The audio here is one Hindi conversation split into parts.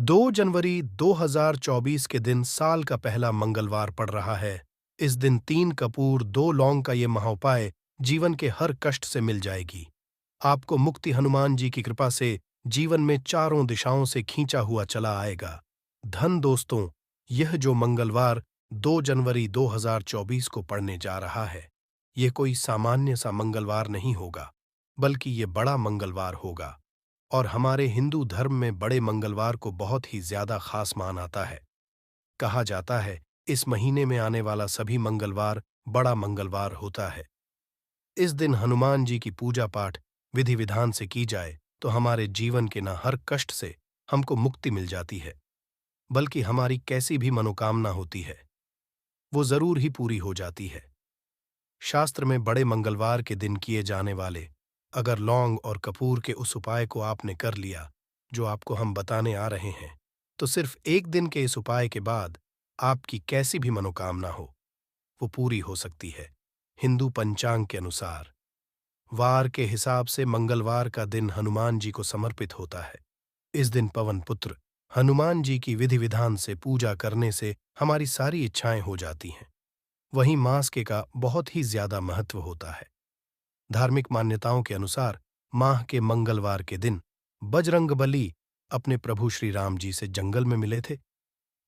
2 जनवरी 2024 के दिन साल का पहला मंगलवार पड़ रहा है। इस दिन 3 कपूर 2 लौंग का ये महाउपाय जीवन के हर कष्ट से मिल जाएगी। आपको मुक्ति हनुमान जी की कृपा से जीवन में चारों दिशाओं से खींचा हुआ चला आएगा। धन दोस्तों, यह जो मंगलवार 2 जनवरी 2024 को पड़ने जा रहा है, ये कोई सामान्य सा मंगलवार नहीं होगा, बल्कि ये बड़ा मंगलवार होगा। और हमारे हिंदू धर्म में बड़े मंगलवार को बहुत ही ज्यादा खास मान आता है। कहा जाता है इस महीने में आने वाला सभी मंगलवार बड़ा मंगलवार होता है। इस दिन हनुमान जी की पूजा पाठ विधि विधान से की जाए तो हमारे जीवन के न हर कष्ट से हमको मुक्ति मिल जाती है, बल्कि हमारी कैसी भी मनोकामना होती है वो जरूर ही पूरी हो जाती है। शास्त्र में बड़े मंगलवार के दिन किए जाने वाले अगर लौंग और कपूर के उस उपाय को आपने कर लिया जो आपको हम बताने आ रहे हैं, तो सिर्फ एक दिन के इस उपाय के बाद आपकी कैसी भी मनोकामना हो वो पूरी हो सकती है। हिंदू पंचांग के अनुसार वार के हिसाब से मंगलवार का दिन हनुमान जी को समर्पित होता है। इस दिन पवन पुत्र हनुमान जी की विधि विधान से पूजा करने से हमारी सारी इच्छाएं हो जाती हैं। वहीं मास के का बहुत ही ज्यादा महत्व होता है। धार्मिक मान्यताओं के अनुसार माह के मंगलवार के दिन बजरंगबली अपने प्रभु श्री राम जी से जंगल में मिले थे।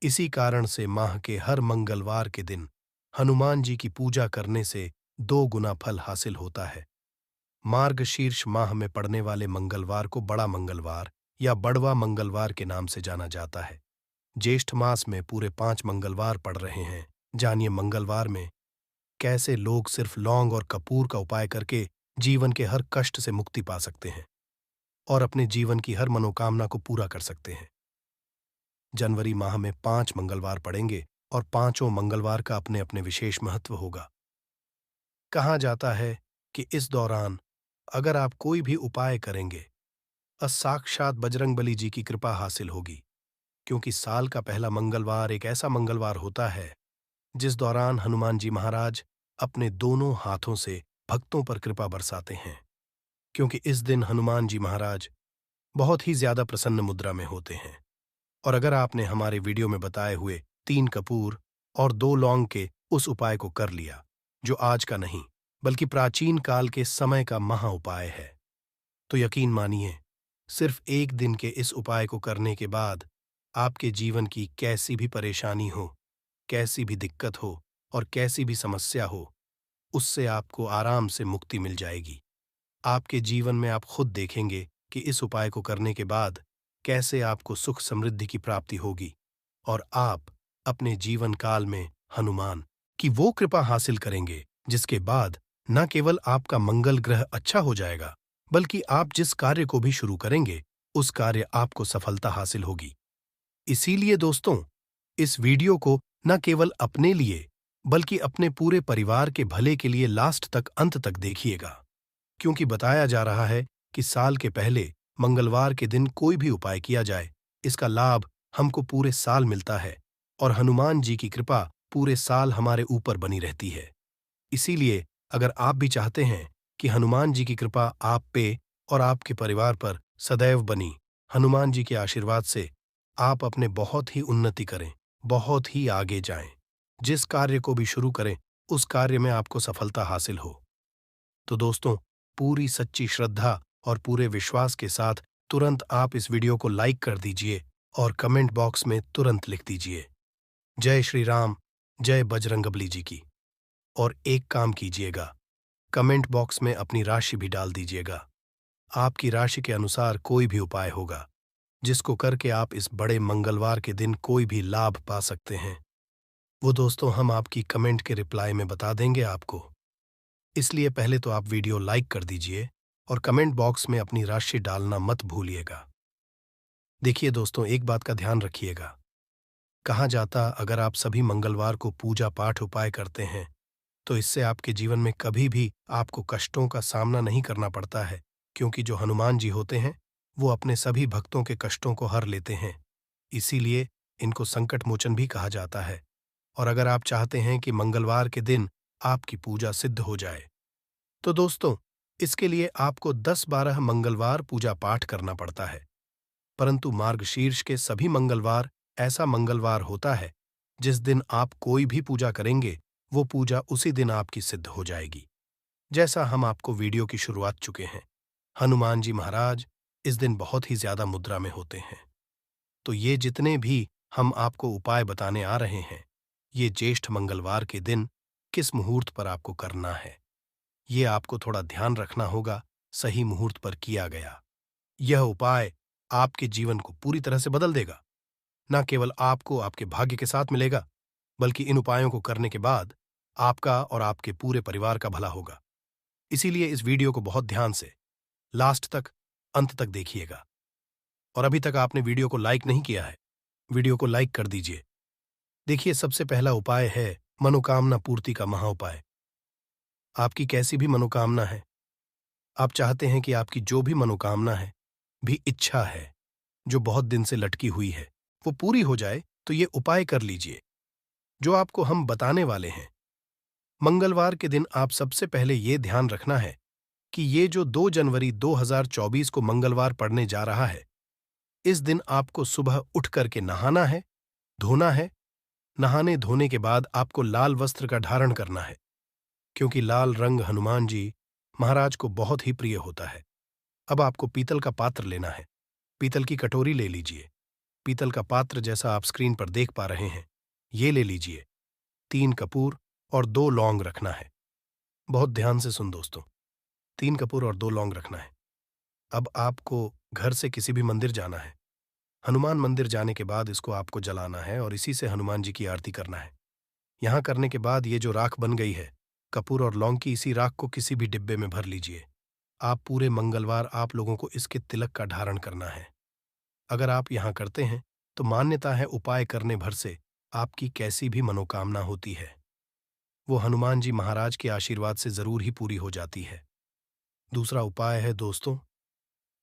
इसी कारण से माह के हर मंगलवार के दिन हनुमान जी की पूजा करने से 2 गुना फल हासिल होता है। मार्गशीर्ष माह में पड़ने वाले मंगलवार को बड़ा मंगलवार या बड़वा मंगलवार के नाम से जाना जाता है। ज्येष्ठ मास में पूरे 5 मंगलवार पड़ रहे हैं। जानिए मंगलवार में कैसे लोग सिर्फ लौंग और कपूर का उपाय करके जीवन के हर कष्ट से मुक्ति पा सकते हैं और अपने जीवन की हर मनोकामना को पूरा कर सकते हैं। जनवरी माह में 5 मंगलवार पड़ेंगे और पांचों मंगलवार का अपने अपने विशेष महत्व होगा। कहा जाता है कि इस दौरान अगर आप कोई भी उपाय करेंगे साक्षात बजरंगबली जी की कृपा हासिल होगी, क्योंकि साल का पहला मंगलवार एक ऐसा मंगलवार होता है जिस दौरान हनुमान जी महाराज अपने दोनों हाथों से भक्तों पर कृपा बरसाते हैं। क्योंकि इस दिन हनुमान जी महाराज बहुत ही ज्यादा प्रसन्न मुद्रा में होते हैं। और अगर आपने हमारे वीडियो में बताए हुए 3 कपूर और 2 लौंग के उस उपाय को कर लिया, जो आज का नहीं बल्कि प्राचीन काल के समय का महा उपाय है, तो यकीन मानिए सिर्फ एक दिन के इस उपाय को करने के बाद आपके जीवन की कैसी भी परेशानी हो, कैसी भी दिक्कत हो और कैसी भी समस्या हो, उससे आपको आराम से मुक्ति मिल जाएगी। आपके जीवन में आप खुद देखेंगे कि इस उपाय को करने के बाद कैसे आपको सुख समृद्धि की प्राप्ति होगी और आप अपने जीवन काल में हनुमान की वो कृपा हासिल करेंगे जिसके बाद न केवल आपका मंगल ग्रह अच्छा हो जाएगा, बल्कि आप जिस कार्य को भी शुरू करेंगे उस कार्य आपको सफलता हासिल होगी। इसीलिए दोस्तों, इस वीडियो को न केवल अपने लिए बल्कि अपने पूरे परिवार के भले के लिए लास्ट तक अंत तक देखिएगा, क्योंकि बताया जा रहा है कि साल के पहले मंगलवार के दिन कोई भी उपाय किया जाए, इसका लाभ हमको पूरे साल मिलता है और हनुमान जी की कृपा पूरे साल हमारे ऊपर बनी रहती है। इसीलिए अगर आप भी चाहते हैं कि हनुमान जी की कृपा आप पे और आपके परिवार पर सदैव बनी, हनुमान जी के आशीर्वाद से आप अपने बहुत ही उन्नति करें, बहुत ही आगे जाएं, जिस कार्य को भी शुरू करें उस कार्य में आपको सफलता हासिल हो, तो दोस्तों पूरी सच्ची श्रद्धा और पूरे विश्वास के साथ तुरंत आप इस वीडियो को लाइक कर दीजिए और कमेंट बॉक्स में तुरंत लिख दीजिए जय श्री राम, जय बजरंगबली जी की। और एक काम कीजिएगा, कमेंट बॉक्स में अपनी राशि भी डाल दीजिएगा। आपकी राशि के अनुसार कोई भी उपाय होगा जिसको करके आप इस बड़े मंगलवार के दिन कोई भी लाभ पा सकते हैं, वो दोस्तों हम आपकी कमेंट के रिप्लाई में बता देंगे आपको। इसलिए पहले तो आप वीडियो लाइक कर दीजिए और कमेंट बॉक्स में अपनी राशि डालना मत भूलिएगा। देखिए दोस्तों, एक बात का ध्यान रखिएगा, कहा जाता अगर आप सभी मंगलवार को पूजा पाठ उपाय करते हैं तो इससे आपके जीवन में कभी भी आपको कष्टों का सामना नहीं करना पड़ता है, क्योंकि जो हनुमान जी होते हैं वो अपने सभी भक्तों के कष्टों को हर लेते हैं। इसीलिए इनको संकट मोचन भी कहा जाता है। और अगर आप चाहते हैं कि मंगलवार के दिन आपकी पूजा सिद्ध हो जाए, तो दोस्तों इसके लिए आपको 10-12 मंगलवार पूजा पाठ करना पड़ता है। परंतु मार्गशीर्ष के सभी मंगलवार ऐसा मंगलवार होता है जिस दिन आप कोई भी पूजा करेंगे, वो पूजा उसी दिन आपकी सिद्ध हो जाएगी। जैसा हम आपको वीडियो की शुरुआत चुके हैं, हनुमान जी महाराज इस दिन बहुत ही ज्यादा मुद्रा में होते हैं। तो ये जितने भी हम आपको उपाय बताने आ रहे हैं, ये ज्येष्ठ मंगलवार के दिन किस मुहूर्त पर आपको करना है, ये आपको थोड़ा ध्यान रखना होगा। सही मुहूर्त पर किया गया यह उपाय आपके जीवन को पूरी तरह से बदल देगा। न केवल आपको आपके भाग्य के साथ मिलेगा, बल्कि इन उपायों को करने के बाद आपका और आपके पूरे परिवार का भला होगा। इसीलिए इस वीडियो को बहुत ध्यान से लास्ट तक, अंत तक देखिएगा। और अभी तक आपने वीडियो को लाइक नहीं किया है, वीडियो को लाइक कर दीजिए। देखिए, सबसे पहला उपाय है मनोकामना पूर्ति का महाउपाय। आपकी कैसी भी मनोकामना है, आप चाहते हैं कि आपकी जो भी मनोकामना है, भी इच्छा है, जो बहुत दिन से लटकी हुई है, वो पूरी हो जाए, तो ये उपाय कर लीजिए जो आपको हम बताने वाले हैं। मंगलवार के दिन आप सबसे पहले ये ध्यान रखना है कि ये जो 2 जनवरी 2024 को मंगलवार पड़ने जा रहा है, इस दिन आपको सुबह उठ करके नहाना है, धोना है। नहाने धोने के बाद आपको लाल वस्त्र का धारण करना है, क्योंकि लाल रंग हनुमान जी महाराज को बहुत ही प्रिय होता है। अब आपको पीतल का पात्र लेना है, पीतल की कटोरी ले लीजिए। पीतल का पात्र जैसा आप स्क्रीन पर देख पा रहे हैं, ये ले लीजिए। 3 कपूर और 2 लौंग रखना है। बहुत ध्यान से सुन दोस्तों, 3 कपूर और 2 लौंग रखना है। अब आपको घर से किसी भी मंदिर जाना है। हनुमान मंदिर जाने के बाद इसको आपको जलाना है और इसी से हनुमान जी की आरती करना है। यहां करने के बाद ये जो राख बन गई है, कपूर और लौंग की, इसी राख को किसी भी डिब्बे में भर लीजिए। आप पूरे मंगलवार आप लोगों को इसके तिलक का धारण करना है। अगर आप यहां करते हैं तो मान्यता है उपाय करने भर से आपकी कैसी भी मनोकामना होती है, वो हनुमान जी महाराज के आशीर्वाद से जरूर ही पूरी हो जाती है। दूसरा उपाय है दोस्तों,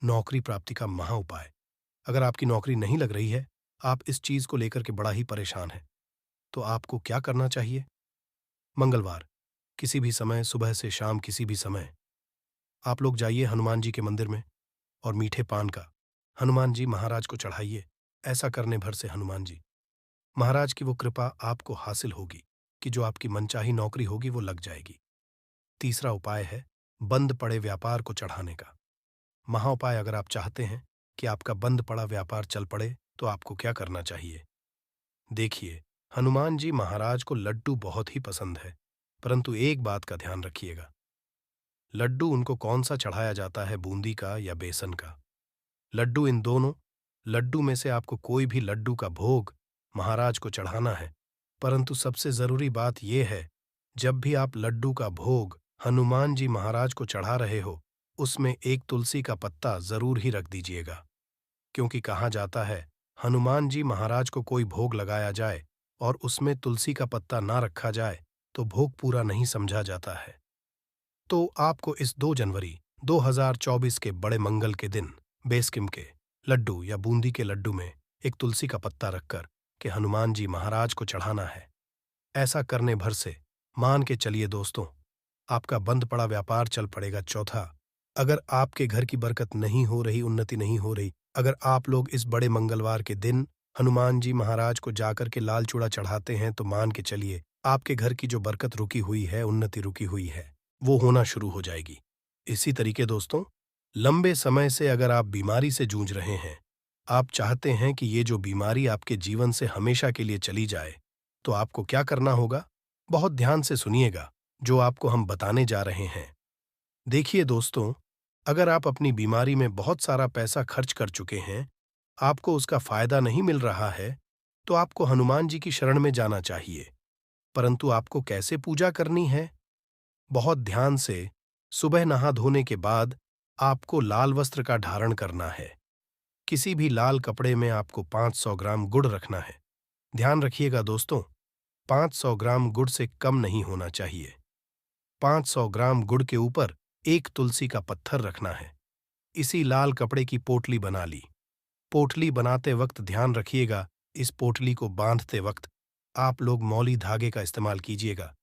नौकरी प्राप्ति का महा उपाय। अगर आपकी नौकरी नहीं लग रही है, आप इस चीज को लेकर के बड़ा ही परेशान हैं, तो आपको क्या करना चाहिए? मंगलवार किसी भी समय, सुबह से शाम किसी भी समय, आप लोग जाइए हनुमान जी के मंदिर में और मीठे पान का हनुमान जी महाराज को चढ़ाइए। ऐसा करने भर से हनुमान जी महाराज की वो कृपा आपको हासिल होगी कि जो आपकी मनचाही नौकरी होगी वो लग जाएगी। तीसरा उपाय है बंद पड़े व्यापार को चढ़ाने का महाउपाय। अगर आप चाहते हैं कि आपका बंद पड़ा व्यापार चल पड़े, तो आपको क्या करना चाहिए? देखिए, हनुमान जी महाराज को लड्डू बहुत ही पसंद है, परंतु एक बात का ध्यान रखिएगा, लड्डू उनको कौन सा चढ़ाया जाता है, बूंदी का या बेसन का? लड्डू इन दोनों लड्डू में से आपको कोई भी लड्डू का भोग महाराज को चढ़ाना है। परंतु सबसे जरूरी बात यह है, जब भी आप लड्डू का भोग हनुमान जी महाराज को चढ़ा रहे हो, उसमें एक तुलसी का पत्ता जरूर ही रख दीजिएगा। क्योंकि कहा जाता है, हनुमान जी महाराज को कोई भोग लगाया जाए और उसमें तुलसी का पत्ता ना रखा जाए तो भोग पूरा नहीं समझा जाता है। तो आपको इस 2 जनवरी 2024 के बड़े मंगल के दिन बेसकिम के लड्डू या बूंदी के लड्डू में एक तुलसी का पत्ता रखकर के हनुमान जी महाराज को चढ़ाना है। ऐसा करने भर से मान के चलिए दोस्तों, आपका बंद पड़ा व्यापार चल पड़ेगा। चौथा, अगर आपके घर की बरकत नहीं हो रही, उन्नति नहीं हो रही, अगर आप लोग इस बड़े मंगलवार के दिन हनुमान जी महाराज को जाकर के लाल चूड़ा चढ़ाते हैं, तो मान के चलिए आपके घर की जो बरकत रुकी हुई है, उन्नति रुकी हुई है, वो होना शुरू हो जाएगी। इसी तरीके दोस्तों, लंबे समय से अगर आप बीमारी से जूझ रहे हैं, आप चाहते हैं कि ये जो बीमारी आपके जीवन से हमेशा के लिए चली जाए, तो आपको क्या करना होगा? बहुत ध्यान से सुनिएगा जो आपको हम बताने जा रहे हैं। देखिए दोस्तों, अगर आप अपनी बीमारी में बहुत सारा पैसा खर्च कर चुके हैं, आपको उसका फायदा नहीं मिल रहा है, तो आपको हनुमान जी की शरण में जाना चाहिए। परंतु आपको कैसे पूजा करनी है? बहुत ध्यान से सुबह नहा धोने के बाद आपको लाल वस्त्र का धारण करना है। किसी भी लाल कपड़े में आपको 500 ग्राम गुड़ रखना है। ध्यान रखिएगा दोस्तों, 500 ग्राम गुड़ से कम नहीं होना चाहिए। 500 ग्राम गुड़ के ऊपर एक तुलसी का पत्थर रखना है। इसी लाल कपड़े की पोटली बना ली। पोटली बनाते वक्त ध्यान रखिएगा, इस पोटली को बांधते वक्त आप लोग मौली धागे का इस्तेमाल कीजिएगा।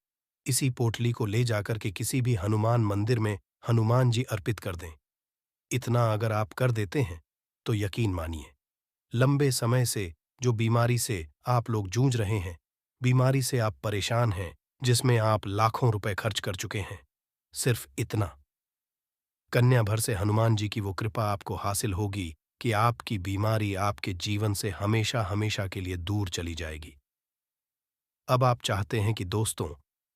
इसी पोटली को ले जाकर के किसी भी हनुमान मंदिर में हनुमान जी अर्पित कर दें। इतना अगर आप कर देते हैं तो यकीन मानिए, लंबे समय से जो बीमारी से आप लोग जूझ रहे हैं, बीमारी से आप परेशान हैं, जिसमें आप लाखों रुपए खर्च कर चुके हैं, सिर्फ इतना, कन्या भर से हनुमान जी की वो कृपा आपको हासिल होगी कि आपकी बीमारी आपके जीवन से हमेशा हमेशा के लिए दूर चली जाएगी। अब आप चाहते हैं कि दोस्तों,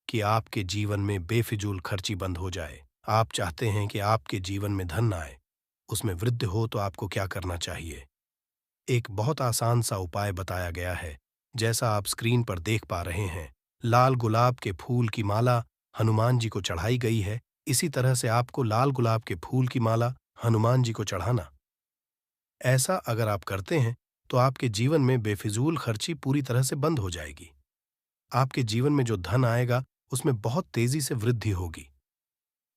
कि आपके जीवन में बेफिजूल खर्ची बंद हो जाए। आप चाहते हैं कि आपके जीवन में धन आए, उसमें वृद्धि हो, तो आपको क्या करना चाहिए? एक बहुत आसान सा उपाय बताया गया है, जैसा आप स्क्रीन पर देख पा रहे हैं। लाल गुलाब के फूल की माला हनुमान जी को चढ़ाई गई है, इसी तरह से आपको लाल गुलाब के फूल की माला हनुमान जी को चढ़ाना। ऐसा अगर आप करते हैं, तो आपके जीवन में बेफिजूल खर्ची पूरी तरह से बंद हो जाएगी। आपके जीवन में जो धन आएगा, उसमें बहुत तेजी से वृद्धि होगी।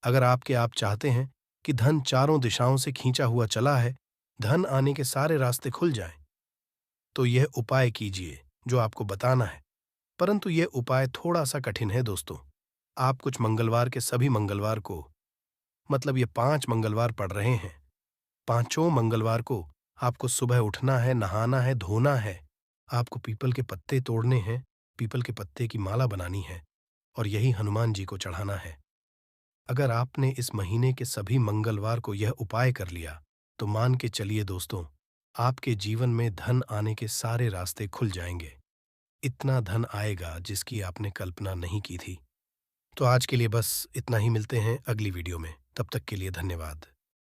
अगर आप चाहते हैं कि धन चारों दिशाओं से खींचा हुआ चला है, धन आने के सारे रास्ते खुल जाएं, तो यह उपाय कीजिए जो आपको बताना है। परंतु यह उपाय थोड़ा सा कठिन है दोस्तों। आप कुछ मंगलवार के सभी मंगलवार को, मतलब ये 5 मंगलवार पड़ रहे हैं, पांचों मंगलवार को आपको सुबह उठना है, नहाना है, धोना है, आपको पीपल के पत्ते तोड़ने हैं, पीपल के पत्ते की माला बनानी है और यही हनुमान जी को चढ़ाना है। अगर आपने इस महीने के सभी मंगलवार को यह उपाय कर लिया, तो मान के चलिए दोस्तों, आपके जीवन में धन आने के सारे रास्ते खुल जाएंगे। इतना धन आएगा जिसकी आपने कल्पना नहीं की थी। तो आज के लिए बस इतना ही, मिलते हैं अगली वीडियो में। तब तक के लिए धन्यवाद।